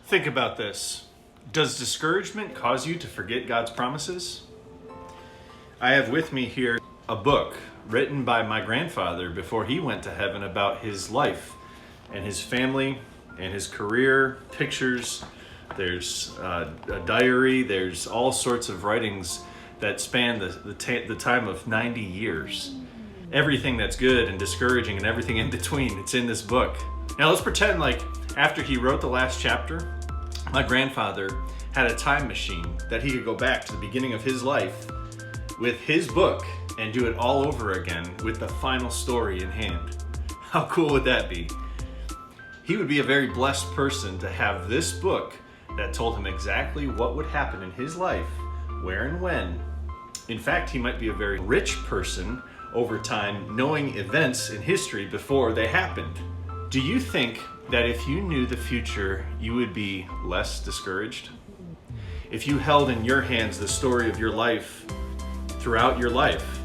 Think about this. Does discouragement cause you to forget God's promises? I have with me here a book written by my grandfather before he went to heaven about his life and his family and his career, pictures. There's a diary. There's all sorts of writings that span the time of 90 years. Everything that's good and discouraging and everything in between, it's in this book. Now let's pretend like after he wrote the last chapter, my grandfather had a time machine that he could go back to the beginning of his life with his book and do it all over again with the final story in hand. How cool would that be? He would be a very blessed person to have this book that told him exactly what would happen in his life, where and when. In fact, he might be a very rich person over time, knowing events in history before they happened. Do you think that if you knew the future, you would be less discouraged? If you held in your hands the story of your life throughout your life,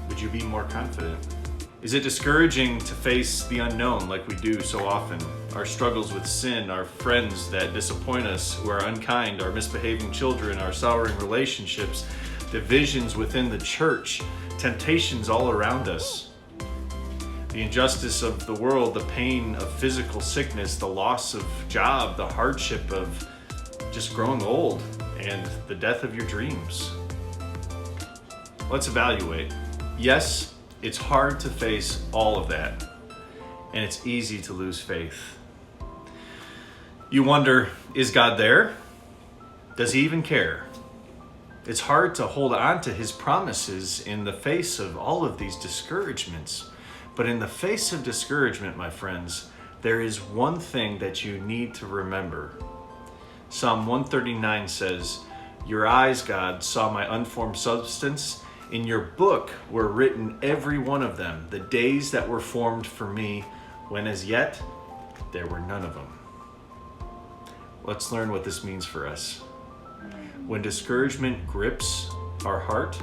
would you be more confident? Is it discouraging to face the unknown like we do so often? Our struggles with sin, our friends that disappoint us, who are unkind, our misbehaving children, our souring relationships, divisions within the church, temptations all around us. The injustice of the world, the pain of physical sickness, the loss of job, the hardship of just growing old, and the death of your dreams. Let's evaluate. Yes, it's hard to face all of that, and it's easy to lose faith. You wonder, is God there? Does he even care? It's hard to hold on to his promises in the face of all of these discouragements. But in the face of discouragement, my friends, there is one thing that you need to remember. Psalm 139 says, "Your eyes, God, saw my unformed substance. In your book were written every one of them, the days that were formed for me, when as yet there were none of them." Let's learn what this means for us. When discouragement grips our heart,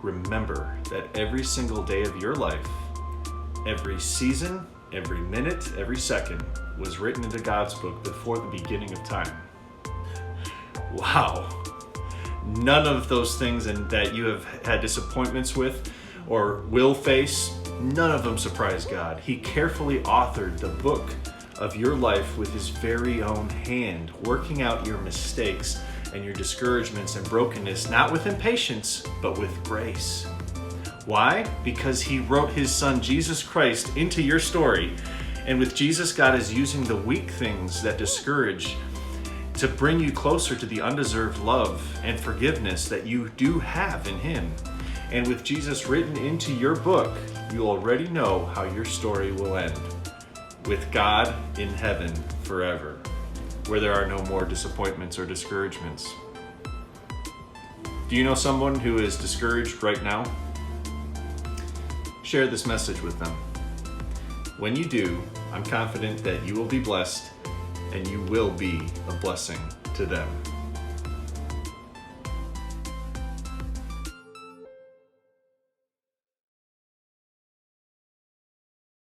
remember that every single day of your life, every season, every minute, every second was written into God's book before the beginning of time. Wow. None of those things that you have had disappointments with or will face, none of them surprise God. He carefully authored the book of your life with his very own hand, working out your mistakes and your discouragements and brokenness, not with impatience, but with grace. Why? Because he wrote his son, Jesus Christ, into your story. And with Jesus, God is using the weak things that discourage to bring you closer to the undeserved love and forgiveness that you do have in him. And with Jesus written into your book, you already know how your story will end. With God in heaven forever, where there are no more disappointments or discouragements. Do you know someone who is discouraged right now? Share this message with them. When you do, I'm confident that you will be blessed and you will be a blessing to them.